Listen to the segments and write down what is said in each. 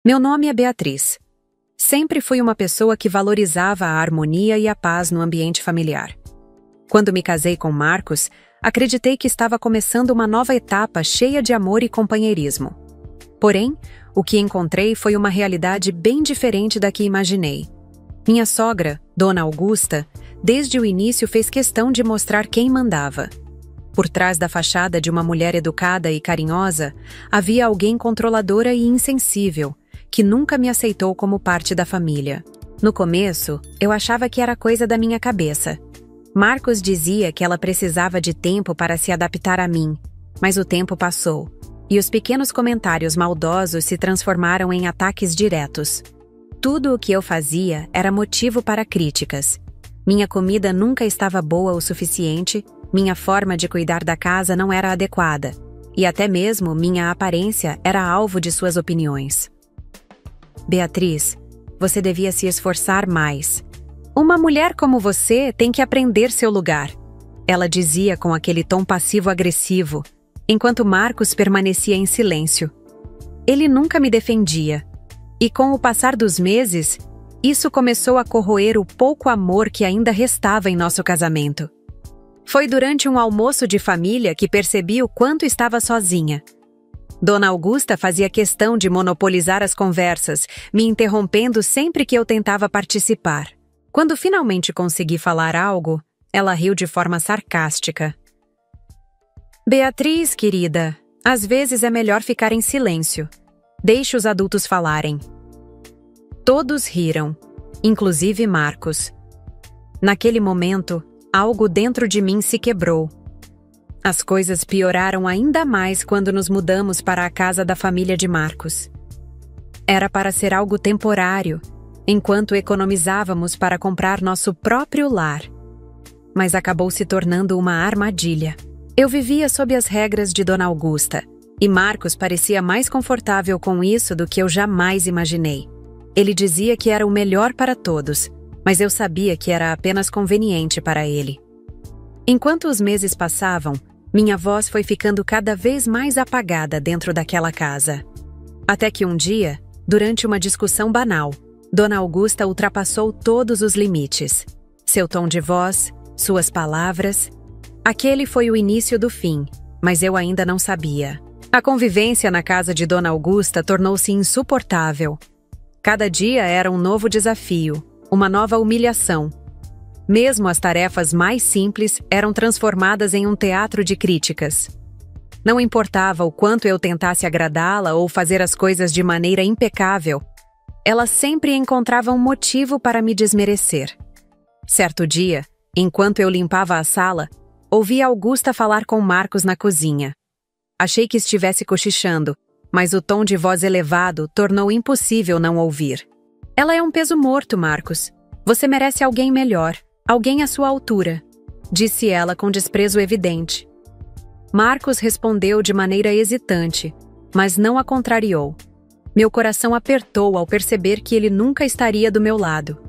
Meu nome é Beatriz. Sempre fui uma pessoa que valorizava a harmonia e a paz no ambiente familiar. Quando me casei com Marcos, acreditei que estava começando uma nova etapa cheia de amor e companheirismo. Porém, o que encontrei foi uma realidade bem diferente da que imaginei. Minha sogra, Dona Augusta, desde o início fez questão de mostrar quem mandava. Por trás da fachada de uma mulher educada e carinhosa, havia alguém controladora e insensível, que nunca me aceitou como parte da família. No começo, eu achava que era coisa da minha cabeça. Marcos dizia que ela precisava de tempo para se adaptar a mim, mas o tempo passou, e os pequenos comentários maldosos se transformaram em ataques diretos. Tudo o que eu fazia era motivo para críticas. Minha comida nunca estava boa o suficiente, minha forma de cuidar da casa não era adequada, e até mesmo minha aparência era alvo de suas opiniões. Beatriz, você devia se esforçar mais. Uma mulher como você tem que aprender seu lugar, ela dizia com aquele tom passivo-agressivo, enquanto Marcos permanecia em silêncio. Ele nunca me defendia, e com o passar dos meses, isso começou a corroer o pouco amor que ainda restava em nosso casamento. Foi durante um almoço de família que percebi o quanto estava sozinha. Dona Augusta fazia questão de monopolizar as conversas, me interrompendo sempre que eu tentava participar. Quando finalmente consegui falar algo, ela riu de forma sarcástica. Beatriz, querida, às vezes é melhor ficar em silêncio. Deixe os adultos falarem. Todos riram, inclusive Marcos. Naquele momento, algo dentro de mim se quebrou. As coisas pioraram ainda mais quando nos mudamos para a casa da família de Marcos. Era para ser algo temporário, enquanto economizávamos para comprar nosso próprio lar. Mas acabou se tornando uma armadilha. Eu vivia sob as regras de Dona Augusta, e Marcos parecia mais confortável com isso do que eu jamais imaginei. Ele dizia que era o melhor para todos, mas eu sabia que era apenas conveniente para ele. Enquanto os meses passavam, minha voz foi ficando cada vez mais apagada dentro daquela casa. Até que um dia, durante uma discussão banal, Dona Augusta ultrapassou todos os limites. Seu tom de voz, suas palavras... Aquele foi o início do fim, mas eu ainda não sabia. A convivência na casa de Dona Augusta tornou-se insuportável. Cada dia era um novo desafio, uma nova humilhação. Mesmo as tarefas mais simples eram transformadas em um teatro de críticas. Não importava o quanto eu tentasse agradá-la ou fazer as coisas de maneira impecável, ela sempre encontrava um motivo para me desmerecer. Certo dia, enquanto eu limpava a sala, ouvi Augusta falar com Marcos na cozinha. Achei que estivesse cochichando, mas o tom de voz elevado tornou impossível não ouvir. Ela é um peso morto, Marcos. Você merece alguém melhor. Alguém à sua altura, disse ela com desprezo evidente. Marcos respondeu de maneira hesitante, mas não a contrariou. Meu coração apertou ao perceber que ele nunca estaria do meu lado.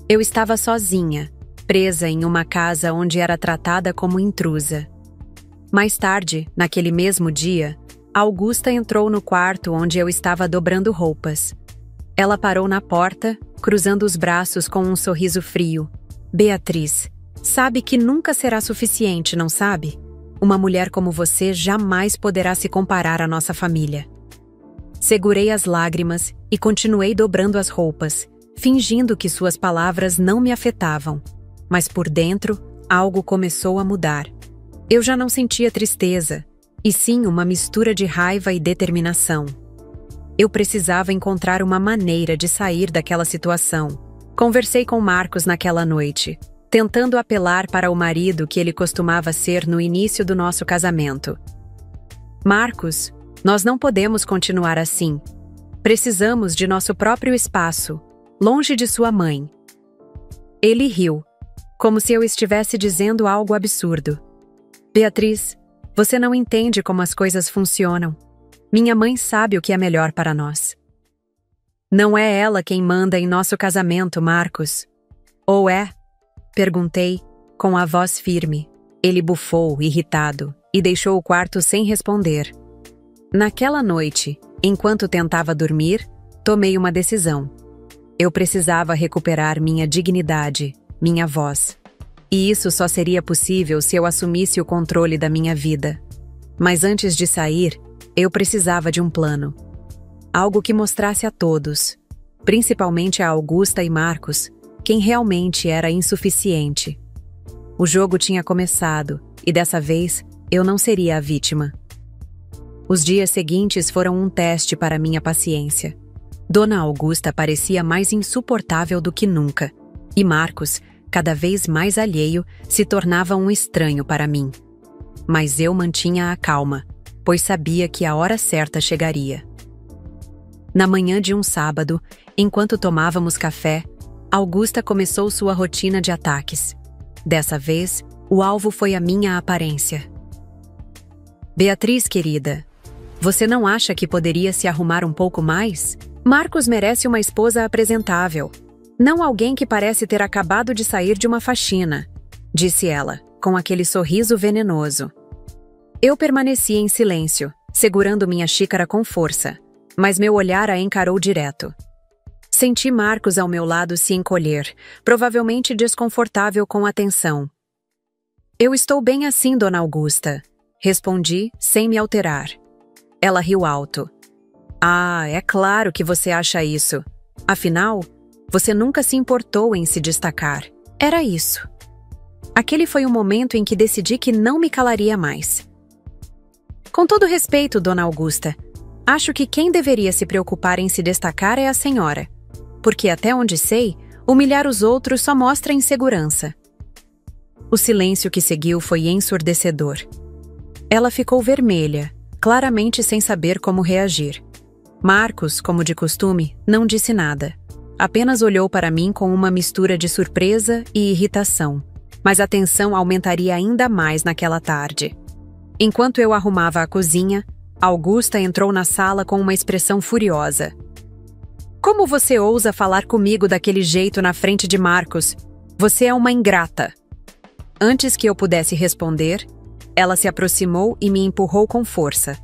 Eu estava sozinha, presa em uma casa onde era tratada como intrusa. Mais tarde, naquele mesmo dia, Augusta entrou no quarto onde eu estava dobrando roupas. Ela parou na porta, cruzando os braços com um sorriso frio. Beatriz, sabe que nunca será suficiente, não sabe? Uma mulher como você jamais poderá se comparar à nossa família. Segurei as lágrimas e continuei dobrando as roupas, fingindo que suas palavras não me afetavam. Mas por dentro, algo começou a mudar. Eu já não sentia tristeza, e sim uma mistura de raiva e determinação. Eu precisava encontrar uma maneira de sair daquela situação. Conversei com Marcos naquela noite, tentando apelar para o marido que ele costumava ser no início do nosso casamento. Marcos, nós não podemos continuar assim. Precisamos de nosso próprio espaço, longe de sua mãe. Ele riu, como se eu estivesse dizendo algo absurdo. Beatriz, você não entende como as coisas funcionam. Minha mãe sabe o que é melhor para nós. Não é ela quem manda em nosso casamento, Marcos. Ou é? Perguntei, com a voz firme. Ele bufou, irritado, e deixou o quarto sem responder. Naquela noite, enquanto tentava dormir, tomei uma decisão. Eu precisava recuperar minha dignidade, minha voz. E isso só seria possível se eu assumisse o controle da minha vida. Mas antes de sair, eu precisava de um plano. Algo que mostrasse a todos, principalmente a Augusta e Marcos, quem realmente era insuficiente. O jogo tinha começado, e dessa vez eu não seria a vítima. Os dias seguintes foram um teste para minha paciência. Dona Augusta parecia mais insuportável do que nunca, e Marcos, cada vez mais alheio, se tornava um estranho para mim. Mas eu mantinha a calma, pois sabia que a hora certa chegaria. Na manhã de um sábado, enquanto tomávamos café, Augusta começou sua rotina de ataques. Dessa vez, o alvo foi a minha aparência. Beatriz, querida, você não acha que poderia se arrumar um pouco mais? Marcos merece uma esposa apresentável, não alguém que parece ter acabado de sair de uma faxina, disse ela, com aquele sorriso venenoso. Eu permaneci em silêncio, segurando minha xícara com força, mas meu olhar a encarou direto. Senti Marcos ao meu lado se encolher, provavelmente desconfortável com a tensão. Eu estou bem assim, Dona Augusta, respondi, sem me alterar. Ela riu alto. Ah, é claro que você acha isso. Afinal, você nunca se importou em se destacar. Era isso. Aquele foi o momento em que decidi que não me calaria mais. Com todo respeito, Dona Augusta, acho que quem deveria se preocupar em se destacar é a senhora. Porque, até onde sei, humilhar os outros só mostra insegurança. O silêncio que seguiu foi ensurdecedor. Ela ficou vermelha, claramente sem saber como reagir. Marcos, como de costume, não disse nada. Apenas olhou para mim com uma mistura de surpresa e irritação. Mas a tensão aumentaria ainda mais naquela tarde. Enquanto eu arrumava a cozinha, Augusta entrou na sala com uma expressão furiosa. Como você ousa falar comigo daquele jeito na frente de Marcos? Você é uma ingrata. Antes que eu pudesse responder, ela se aproximou e me empurrou com força.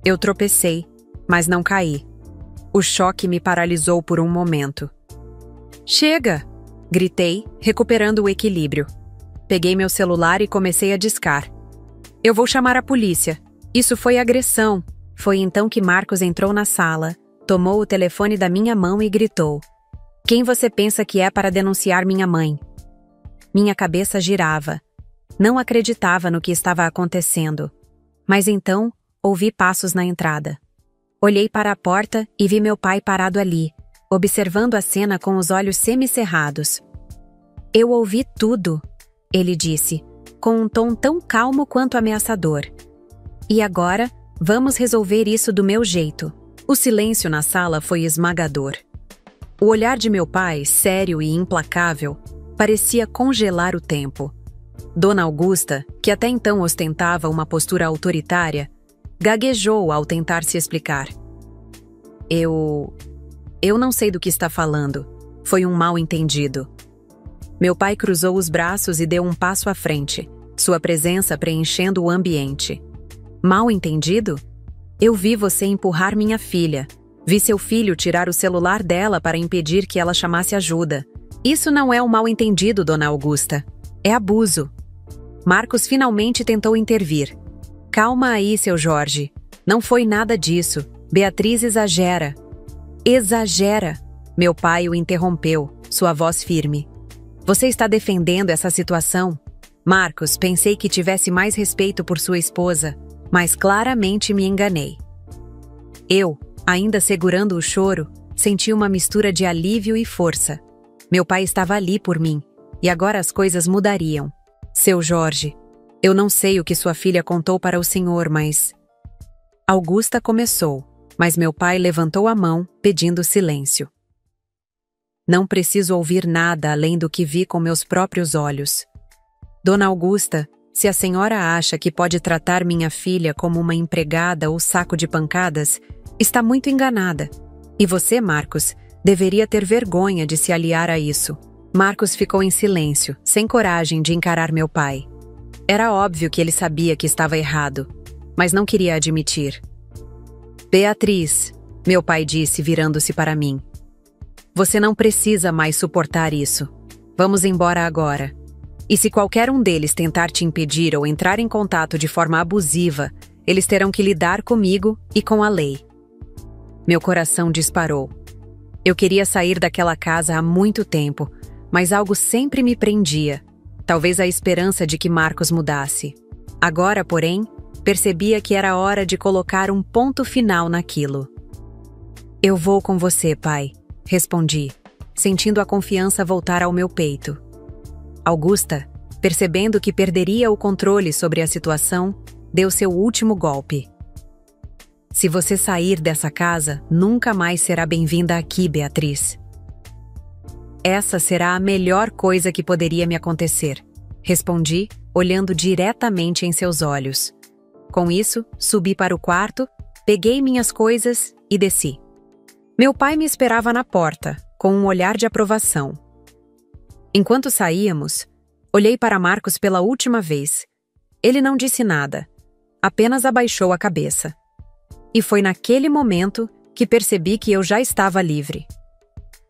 Eu tropecei, mas não caí. O choque me paralisou por um momento. Chega! Gritei, recuperando o equilíbrio. Peguei meu celular e comecei a discar. Eu vou chamar a polícia. Isso foi agressão. Foi então que Marcos entrou na sala, tomou o telefone da minha mão e gritou. Quem você pensa que é para denunciar minha mãe? Minha cabeça girava. Não acreditava no que estava acontecendo. Mas então, ouvi passos na entrada. Olhei para a porta e vi meu pai parado ali, observando a cena com os olhos semicerrados. Eu ouvi tudo, ele disse, com um tom tão calmo quanto ameaçador. E agora, vamos resolver isso do meu jeito. O silêncio na sala foi esmagador. O olhar de meu pai, sério e implacável, parecia congelar o tempo. Dona Augusta, que até então ostentava uma postura autoritária, gaguejou ao tentar se explicar. Eu não sei do que está falando. Foi um mal-entendido. Meu pai cruzou os braços e deu um passo à frente, sua presença preenchendo o ambiente. Mal-entendido? Eu vi você empurrar minha filha. Vi seu filho tirar o celular dela para impedir que ela chamasse ajuda. Isso não é um mal-entendido, Dona Augusta. É abuso. Marcos finalmente tentou intervir. Calma aí, seu Jorge. Não foi nada disso. Beatriz exagera. Exagera! Meu pai o interrompeu, sua voz firme. Você está defendendo essa situação? Marcos, pensei que tivesse mais respeito por sua esposa, mas claramente me enganei. Eu, ainda segurando o choro, senti uma mistura de alívio e força. Meu pai estava ali por mim, e agora as coisas mudariam. Seu Jorge, eu não sei o que sua filha contou para o senhor, mas... Augusta começou, mas meu pai levantou a mão, pedindo silêncio. Não preciso ouvir nada além do que vi com meus próprios olhos. Dona Augusta, se a senhora acha que pode tratar minha filha como uma empregada ou saco de pancadas, está muito enganada. E você, Marcos, deveria ter vergonha de se aliar a isso. Marcos ficou em silêncio, sem coragem de encarar meu pai. Era óbvio que ele sabia que estava errado, mas não queria admitir. Beatriz, Meu pai disse, virando-se para mim. Você não precisa mais suportar isso. Vamos embora agora. E se qualquer um deles tentar te impedir ou entrar em contato de forma abusiva, eles terão que lidar comigo e com a lei. Meu coração disparou. Eu queria sair daquela casa há muito tempo, mas algo sempre me prendia. Talvez a esperança de que Marcos mudasse. Agora, porém, percebia que era hora de colocar um ponto final naquilo. Eu vou com você, pai, respondi, sentindo a confiança voltar ao meu peito. Augusta, percebendo que perderia o controle sobre a situação, deu seu último golpe. Se você sair dessa casa, nunca mais será bem-vinda aqui, Beatriz. Essa será a melhor coisa que poderia me acontecer, respondi, olhando diretamente em seus olhos. Com isso, subi para o quarto, peguei minhas coisas e desci. Meu pai me esperava na porta, com um olhar de aprovação. Enquanto saíamos, olhei para Marcos pela última vez. Ele não disse nada, apenas abaixou a cabeça. E foi naquele momento que percebi que eu já estava livre.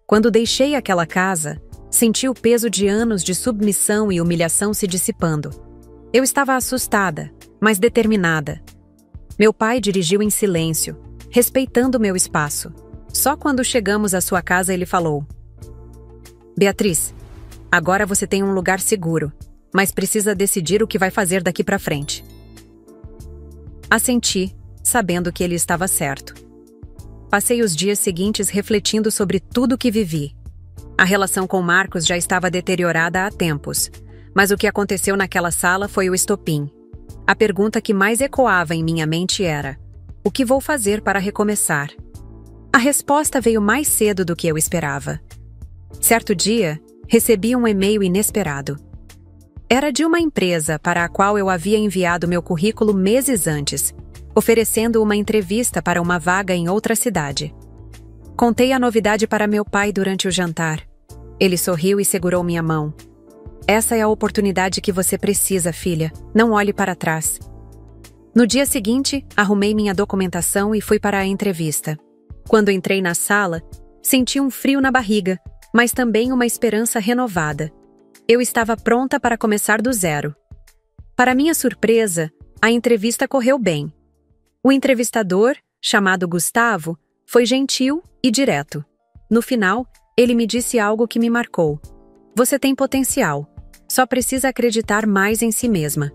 Quando deixei aquela casa, senti o peso de anos de submissão e humilhação se dissipando. Eu estava assustada, mas determinada. Meu pai dirigiu em silêncio, respeitando meu espaço. Só quando chegamos à sua casa ele falou: Beatriz, agora você tem um lugar seguro, mas precisa decidir o que vai fazer daqui para frente. Assenti, sabendo que ele estava certo. Passei os dias seguintes refletindo sobre tudo o que vivi. A relação com Marcos já estava deteriorada há tempos, mas o que aconteceu naquela sala foi o estopim. A pergunta que mais ecoava em minha mente era: o que vou fazer para recomeçar? A resposta veio mais cedo do que eu esperava. Certo dia, recebi um e-mail inesperado. Era de uma empresa para a qual eu havia enviado meu currículo meses antes, oferecendo uma entrevista para uma vaga em outra cidade. Contei a novidade para meu pai durante o jantar. Ele sorriu e segurou minha mão. Essa é a oportunidade que você precisa, filha. Não olhe para trás. No dia seguinte, arrumei minha documentação e fui para a entrevista. Quando entrei na sala, senti um frio na barriga, mas também uma esperança renovada. Eu estava pronta para começar do zero. Para minha surpresa, a entrevista correu bem. O entrevistador, chamado Gustavo, foi gentil e direto. No final, ele me disse algo que me marcou. Você tem potencial. Só precisa acreditar mais em si mesma.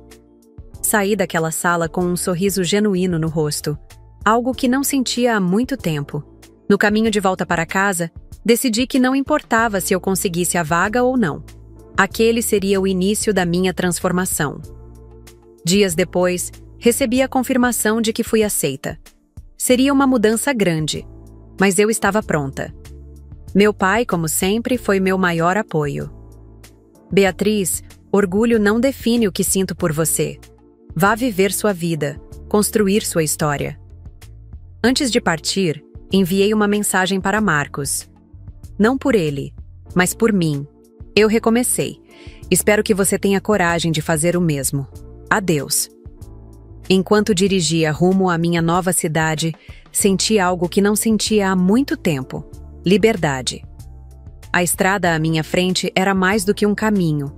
Saí daquela sala com um sorriso genuíno no rosto, algo que não sentia há muito tempo. No caminho de volta para casa, decidi que não importava se eu conseguisse a vaga ou não. Aquele seria o início da minha transformação. Dias depois, recebi a confirmação de que fui aceita. Seria uma mudança grande, mas eu estava pronta. Meu pai, como sempre, foi meu maior apoio. Beatriz, orgulho não define o que sinto por você. Vá viver sua vida, construir sua história. Antes de partir, enviei uma mensagem para Marcos. Não por ele, mas por mim. Eu recomecei. Espero que você tenha coragem de fazer o mesmo. Adeus. Enquanto dirigia rumo à minha nova cidade, senti algo que não sentia há muito tempo: liberdade. A estrada à minha frente era mais do que um caminho.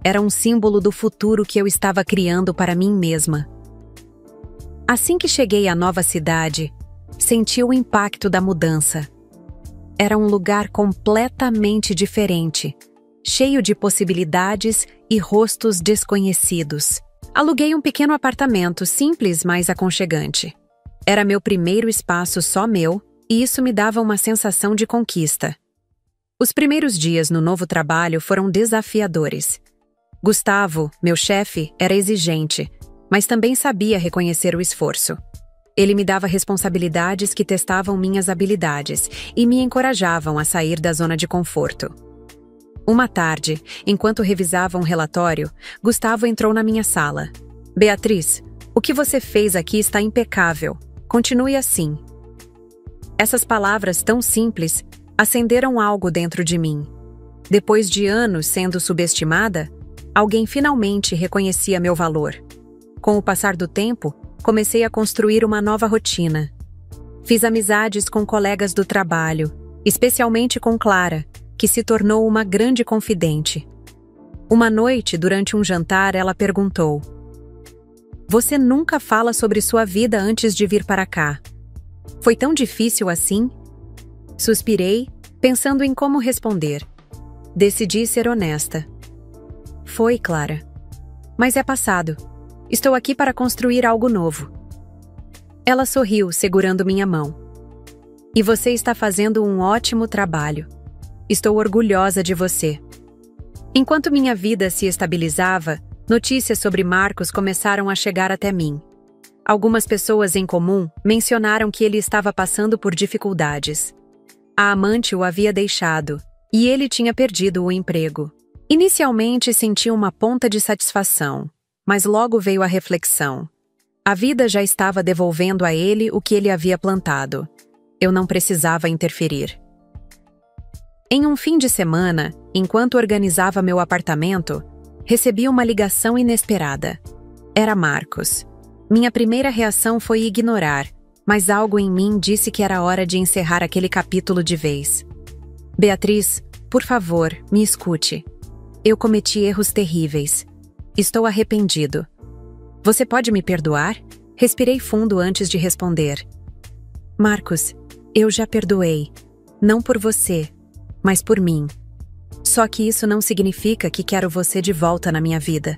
Era um símbolo do futuro que eu estava criando para mim mesma. Assim que cheguei à nova cidade, senti o impacto da mudança. Era um lugar completamente diferente, cheio de possibilidades e rostos desconhecidos. Aluguei um pequeno apartamento simples, mas aconchegante. Era meu primeiro espaço só meu, e isso me dava uma sensação de conquista. Os primeiros dias no novo trabalho foram desafiadores. Gustavo, meu chefe, era exigente, mas também sabia reconhecer o esforço. Ele me dava responsabilidades que testavam minhas habilidades e me encorajavam a sair da zona de conforto. Uma tarde, enquanto revisava um relatório, Gustavo entrou na minha sala. Beatriz, o que você fez aqui está impecável. Continue assim. Essas palavras tão simples acenderam algo dentro de mim. Depois de anos sendo subestimada, alguém finalmente reconhecia meu valor. Com o passar do tempo, comecei a construir uma nova rotina. Fiz amizades com colegas do trabalho, especialmente com Clara, que se tornou uma grande confidente. Uma noite, durante um jantar, ela perguntou: "Você nunca fala sobre sua vida antes de vir para cá. Foi tão difícil assim?" Suspirei, pensando em como responder. Decidi ser honesta. "Foi, Clara. Mas é passado. Estou aqui para construir algo novo." Ela sorriu, segurando minha mão. "E você está fazendo um ótimo trabalho. Estou orgulhosa de você." Enquanto minha vida se estabilizava, notícias sobre Marcos começaram a chegar até mim. Algumas pessoas em comum mencionaram que ele estava passando por dificuldades. A amante o havia deixado, e ele tinha perdido o emprego. Inicialmente senti uma ponta de satisfação, mas logo veio a reflexão. A vida já estava devolvendo a ele o que ele havia plantado. Eu não precisava interferir. Em um fim de semana, enquanto organizava meu apartamento, recebi uma ligação inesperada. Era Marcos. Minha primeira reação foi ignorar, mas algo em mim disse que era hora de encerrar aquele capítulo de vez. "Beatriz, por favor, me escute. Eu cometi erros terríveis. Estou arrependido. Você pode me perdoar?" Respirei fundo antes de responder. "Marcos, eu já perdoei. Não por você, mas por mim. Só que isso não significa que quero você de volta na minha vida.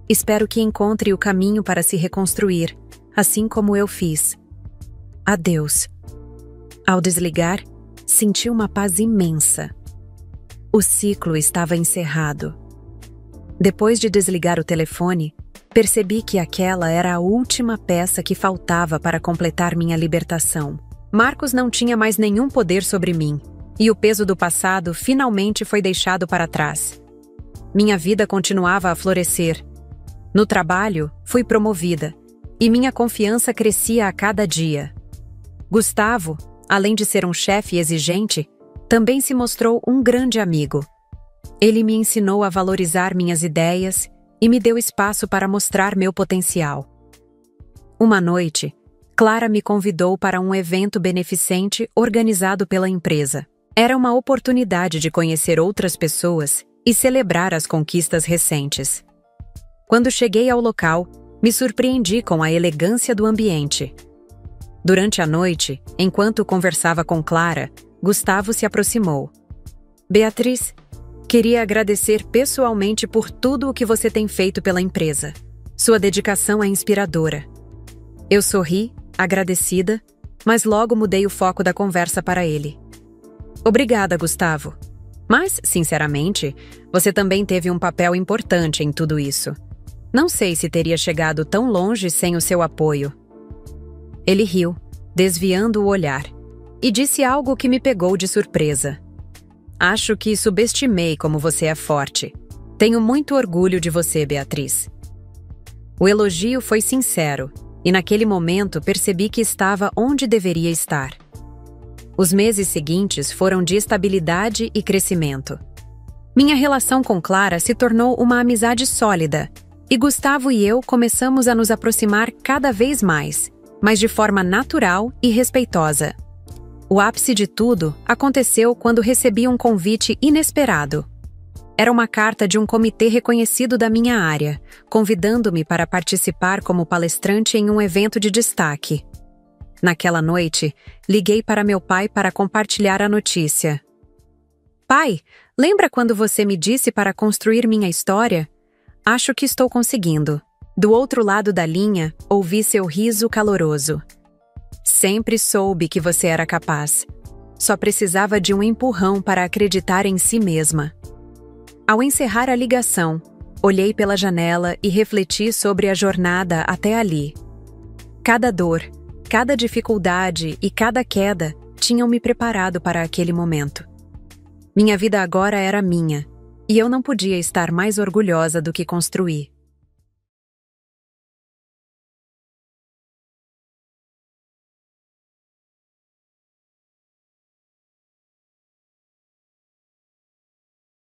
Espero que encontre o caminho para se reconstruir, assim como eu fiz. Adeus." Ao desligar, senti uma paz imensa. O ciclo estava encerrado. Depois de desligar o telefone, percebi que aquela era a última peça que faltava para completar minha libertação. Marcos não tinha mais nenhum poder sobre mim, e o peso do passado finalmente foi deixado para trás. Minha vida continuava a florescer. No trabalho, fui promovida, e minha confiança crescia a cada dia. Gustavo, além de ser um chefe exigente, também se mostrou um grande amigo. Ele me ensinou a valorizar minhas ideias e me deu espaço para mostrar meu potencial. Uma noite, Clara me convidou para um evento beneficente organizado pela empresa. Era uma oportunidade de conhecer outras pessoas e celebrar as conquistas recentes. Quando cheguei ao local, me surpreendi com a elegância do ambiente. Durante a noite, enquanto conversava com Clara, Gustavo se aproximou. "Beatriz, queria agradecer pessoalmente por tudo o que você tem feito pela empresa. Sua dedicação é inspiradora." Eu sorri, agradecida, mas logo mudei o foco da conversa para ele. "Obrigada, Gustavo. Mas, sinceramente, você também teve um papel importante em tudo isso. Não sei se teria chegado tão longe sem o seu apoio." Ele riu, desviando o olhar, e disse algo que me pegou de surpresa. "Acho que subestimei como você é forte. Tenho muito orgulho de você, Beatriz." O elogio foi sincero, e naquele momento percebi que estava onde deveria estar. Os meses seguintes foram de estabilidade e crescimento. Minha relação com Clara se tornou uma amizade sólida, e Gustavo e eu começamos a nos aproximar cada vez mais, mas de forma natural e respeitosa. O ápice de tudo aconteceu quando recebi um convite inesperado. Era uma carta de um comitê reconhecido da minha área, convidando-me para participar como palestrante em um evento de destaque. Naquela noite, liguei para meu pai para compartilhar a notícia. "Pai, lembra quando você me disse para construir minha história? Acho que estou conseguindo." Do outro lado da linha, ouvi seu riso caloroso. "Sempre soube que você era capaz. Só precisava de um empurrão para acreditar em si mesma." Ao encerrar a ligação, olhei pela janela e refleti sobre a jornada até ali. Cada dor, cada dificuldade e cada queda tinham me preparado para aquele momento. Minha vida agora era minha, e eu não podia estar mais orgulhosa do que construí.